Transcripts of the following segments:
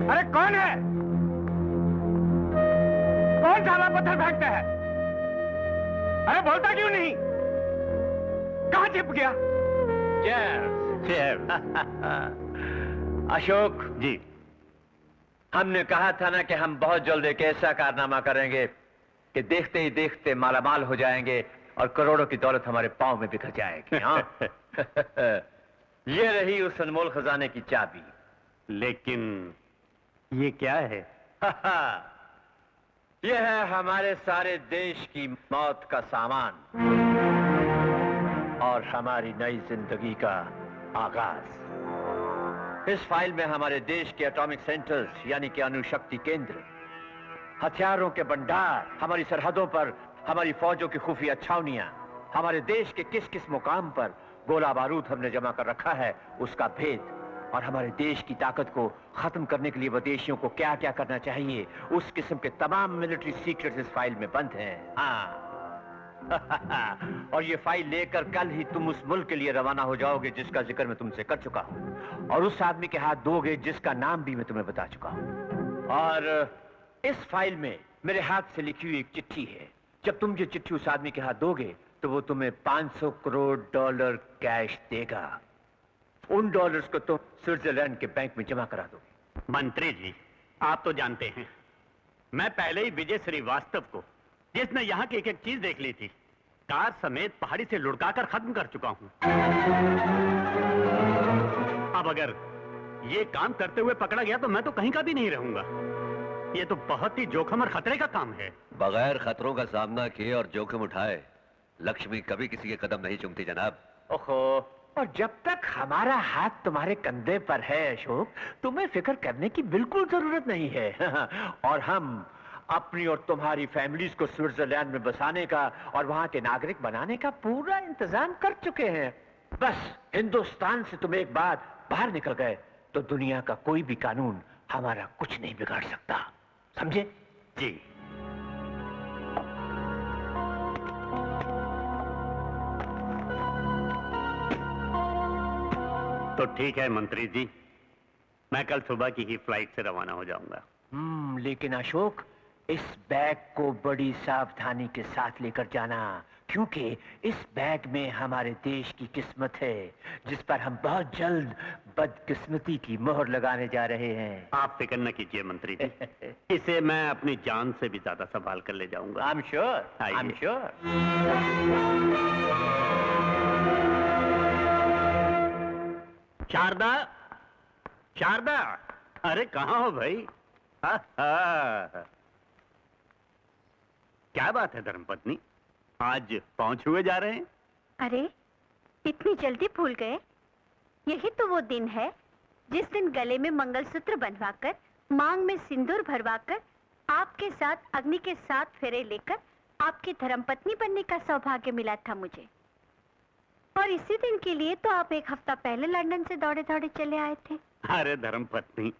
अरे कौन है? कौन थाला पत्थर फेंकता है? अरे बोलता क्यों नहीं? कहां छिप गया? चेयर। अशोक जी, हमने कहा था ना कि हम बहुत जल्द एक ऐसा कारनामा करेंगे कि देखते ही देखते मालामाल हो जाएंगे और करोड़ों की दौलत हमारे पांव में बिखर जाएगी। हाँ? ये रही उस अनमोल खजाने की चाबी। लेकिन ये क्या है? यह है हमारे सारे देश की मौत का सामान और हमारी नई जिंदगी का आगाज। इस फाइल में हमारे देश के एटॉमिक सेंटर्स यानी कि अणुशक्ति केंद्र, हथियारों के भंडार, हमारी सरहदों पर हमारी फौजों की खुफिया छावनियां, हमारे देश के किस किस मुकाम पर गोला बारूद हमने जमा कर रखा है उसका भेद, और हमारे देश की ताकत को खत्म करने के लिए विदेशियों को क्या क्या करना चाहिए उस किस्म के तमाम मिलिट्री सीक्रेट्स इस फाइल में बंद हैं। हाँ। और ये फाइल लेकर कल ही तुम उस मुल्क के लिए रवाना हो जाओगे जिसका जिक्र मैं तुमसे कर चुका हूं, और उस आदमी के हाथ दोगे जिसका नाम भी मैं तुम्हें बता चुका हूं। और इस फाइल में मेरे हाथ से लिखी हुई एक चिट्ठी है। जब तुम ये चिट्ठी उस आदमी के हाथ दोगे तो वो तुम्हें 500 करोड़ डॉलर कैश देगा। उन डॉलर्स को तुम स्विट्जरलैंड के बैंक में जमा करा दो। मंत्री जी, आप तो जानते हैं मैं पहले ही विजय श्रीवास्तव को, जिसने यहाँ की एक एक चीज देख ली थी, कार समेत पहाड़ी से लुढ़काकर खत्म कर चुका हूं। अब अगर ये काम करते हुए पकड़ा गया तो मैं तो कहीं का भी नहीं रहूंगा। ये तो बहुत ही जोखिम और खतरे का काम है। बगैर खतरों का सामना किए और जोखिम उठाए लक्ष्मी कभी किसी के कदम नहीं चूमती जनाब। ओहो, और जब तक हमारा हाथ तुम्हारे कंधे पर है अशोक, तुम्हें फिक्र करने की बिल्कुल जरूरत नहीं है। और हम अपनी और तुम्हारी फैमिलीज को स्विट्जरलैंड में बसाने का और वहां के नागरिक बनाने का पूरा इंतजाम कर चुके हैं। बस हिंदुस्तान से तुम एक बार बाहर निकल गए तो दुनिया का कोई भी कानून हमारा कुछ नहीं बिगाड़ सकता, समझे? जी। तो ठीक है मंत्री जी, मैं कल सुबह की ही फ्लाइट से रवाना हो जाऊंगा। लेकिन अशोक, इस बैग को बड़ी सावधानी के साथ लेकर जाना, क्योंकि इस बैग में हमारे देश की किस्मत है जिस पर हम बहुत जल्द बदकिस्मती की मोहर लगाने जा रहे हैं। आप फिक्र न कीजिए मंत्री जी, इसे मैं अपनी जान से भी ज्यादा संभाल कर ले जाऊंगा। I am sure, I am sure. Sharda, Sharda, अरे कहाँ हो भाई? क्या बात है धर्मपत्नी, आज पहुंच हुए जा रहे हैं? अरे इतनी जल्दी भूल गए? यही तो वो दिन है जिस दिन गले में मंगलसूत्र बंधवाकर, मांग में सिंदूर भरवाकर, आपके साथ अग्नि के 7 फेरे लेकर आपकी धर्मपत्नी बनने का सौभाग्य मिला था मुझे। और इसी दिन के लिए तो आप 1 हफ्ता पहले लंदन से दौड़े दौड़े चले आए थे। अरे धर्मपत्नी,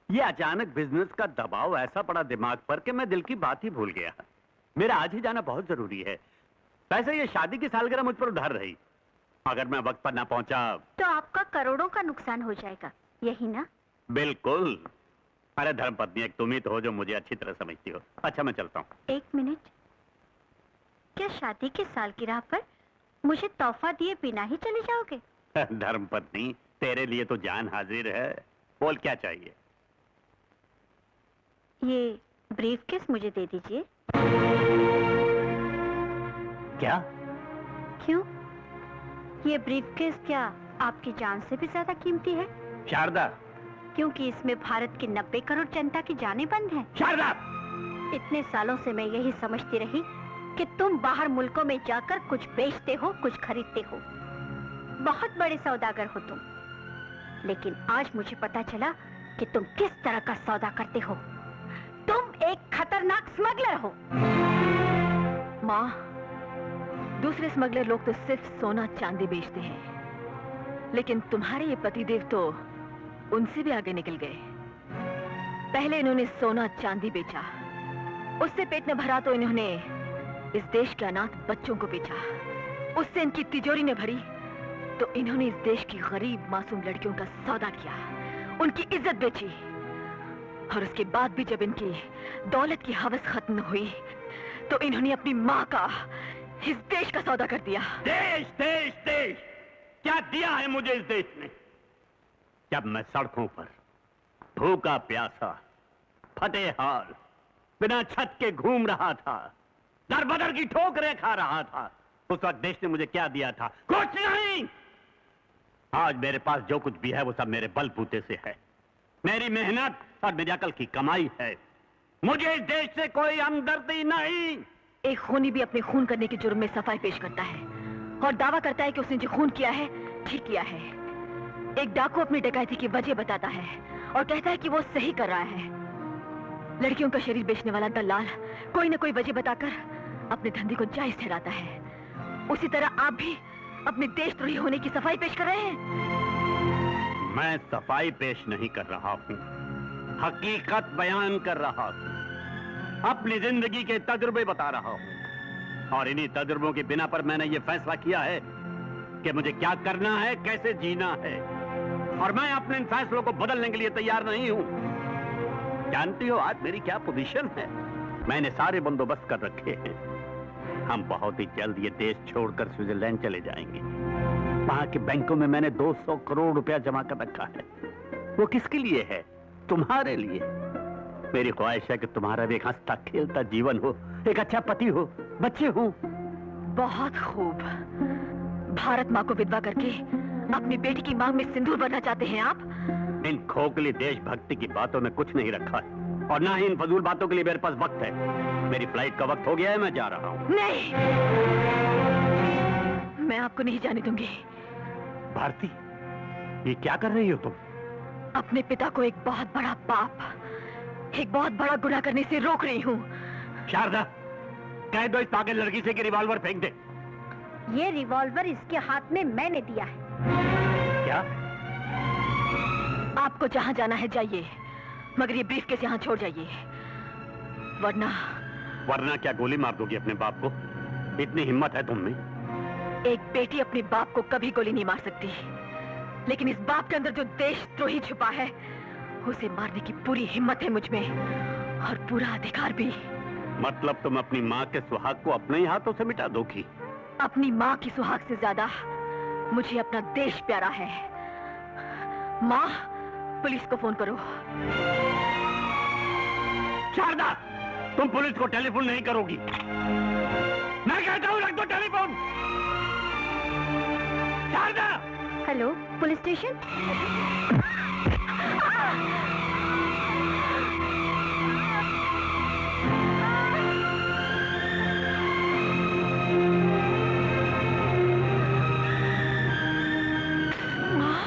ये अचानक बिजनेस का दबाव ऐसा पड़ा दिमाग पर कि मैं दिल की बात ही भूल गया। मेरा आज ही जाना बहुत जरूरी है। वैसे ये शादी की सालगिरह मुझ पर उधार रही, अगर मैं वक्त पर ना पहुंचा तो आपका करोड़ों का नुकसान हो जाएगा, यही ना? बिल्कुल। अरे धर्मपत्नी, एक तुम ही तो हो जो मुझे अच्छी तरह समझती हो। अच्छा मैं चलता हूँ। 1 मिनट, क्या शादी की सालगिरह पर मुझे तोहफा दिए बिना ही चले जाओगे? धर्मपत्नी, तेरे लिए तो जान हाजिर है। बोल क्या चाहिए? ये ब्रीफकेस मुझे दे दीजिए। क्या? क्यों? ये ब्रीफकेस क्या आपकी जान से भी ज्यादा कीमती है? शारदा, क्योंकि इसमें भारत की 90 करोड़ जनता की जानें बंद हैं। शारदा! इतने सालों से मैं यही समझती रही कि तुम बाहर मुल्कों में जाकर कुछ बेचते हो, कुछ खरीदते हो, बहुत बड़े सौदागर हो तुम। लेकिन आज मुझे पता चला कि तुम किस तरह का सौदा करते हो। तुम एक खतरनाक स्मगलर हो। माँ, दूसरे स्मगलर लोग तो सिर्फ सोना चांदी बेचते हैं, लेकिन तुम्हारे ये पतिदेव तो उनसे भी आगे निकल गए। पहले इन्होंने सोना चांदी बेचा, उससे पेट न भरा तो इन्होंने इस देश के अनाथ बच्चों को बेचा, उससे इनकी तिजोरी ने भरी तो इन्होंने इस देश की गरीब मासूम लड़कियों का सौदा किया, उनकी इज्जत बेची, और उसके बाद भी जब इनकी दौलत की हवस खत्म हुई तो इन्होंने अपनी माँ का, इस देश का सौदा कर दिया। देश देश देश, क्या दिया है मुझे इस देश ने? जब मैं सड़कों पर भूखा प्यासा, फटे हाल, बिना छत के घूम रहा था, दर बदर की ठोकरें खा रहा था, उस वक्त देश ने मुझे क्या दिया था? कुछ नहीं। आज मेरे पास जो कुछ भी है वो सब मेरे बलबूते से है, मेरी मेहनत और मेरी अकल की कमाई है। मुझे इस देश से कोई हमदर्दी नहीं। एक खूनी भी अपने खून करने के जुर्म में सफाई पेश करता है और दावा करता है कि उसने जो खून किया है ठीक किया है। एक डाकू अपनी डकैती की वजह बताता है और कहता है कि वो सही कर रहा है। लड़कियों का शरीर बेचने वाला दलाल कोई न कोई वजह बताकर अपने धंधे को जायज ठहराता है। उसी तरह आप भी अपने देशद्रोही होने की सफाई पेश कर रहे हैं। मैं सफाई पेश नहीं कर रहा हूं, हकीकत बयान कर रहा हूं, अपनी जिंदगी के तजुर्बे बता रहा हूं, और इन्हीं तजुर्बों के बिना पर मैंने ये फैसला किया है कि मुझे क्या करना है, कैसे जीना है, और मैं अपने इन फैसलों को बदलने के लिए तैयार नहीं हूं। जानती हो आज मेरी क्या पोजीशन है? मैंने सारे बंदोबस्त कर रखे हैं। हम बहुत ही जल्द ये देश छोड़कर स्विट्जरलैंड चले जाएंगे। वहां के बैंकों में मैंने 200 करोड़ रुपया जमा कर रखा है। वो किसके लिए है? तुम्हारे लिए। मेरी ख्वाहिश है कि तुम्हारा भी एक हंसता खेलता जीवन हो, एक अच्छा पति हो, बच्चे हो। बहुत खूब। भारत माँ को विधवा करके अपनी बेटी की मांग में सिंदूर भरना चाहते हैं आप? इन खोखली देशभक्ति की बातों में कुछ नहीं रखा है, और ना ही इन फजूल बातों के लिए मेरे पास वक्त है। मेरी फ्लाइट का वक्त हो गया है, मैं जा रहा हूँ। नहीं, मैं आपको नहीं जाने दूंगी। भारती, ये क्या कर रही हो तुम? अपने पिता को एक बहुत बड़ा पाप, एक बहुत बड़ा गुनाह करने से रोक रही हूँ। शारदा, कह दो इस पागल लड़की से कि रिवॉल्वर फेंक दे। ये रिवॉल्वर इसके हाथ में मैंने दिया है। क्या? आपको जहाँ जाना है जाइए, मगर ये ब्रीफकेस यहाँ छोड़ जाइए, वरना क्या गोली मार दोगी अपने बाप को? इतनी हिम्मत है तुम में? एक बेटी अपने बाप को कभी गोली नहीं मार सकती, लेकिन इस बाप के अंदर जो देशद्रोही छुपा है उसे मारने की पूरी हिम्मत है मुझ में, और पूरा अधिकार भी। मतलब तुम अपनी माँ के सुहाग को अपने ही हाथों से मिटा दोगी? अपनी माँ की सुहाग से ज्यादा मुझे अपना देश प्यारा है। माँ, पुलिस को फोन करो। शारदा, तुम पुलिस को टेलीफोन नहीं करोगी। मैं कहता हूँ रख दो telephone. Sharda! Hello, police station? माँ!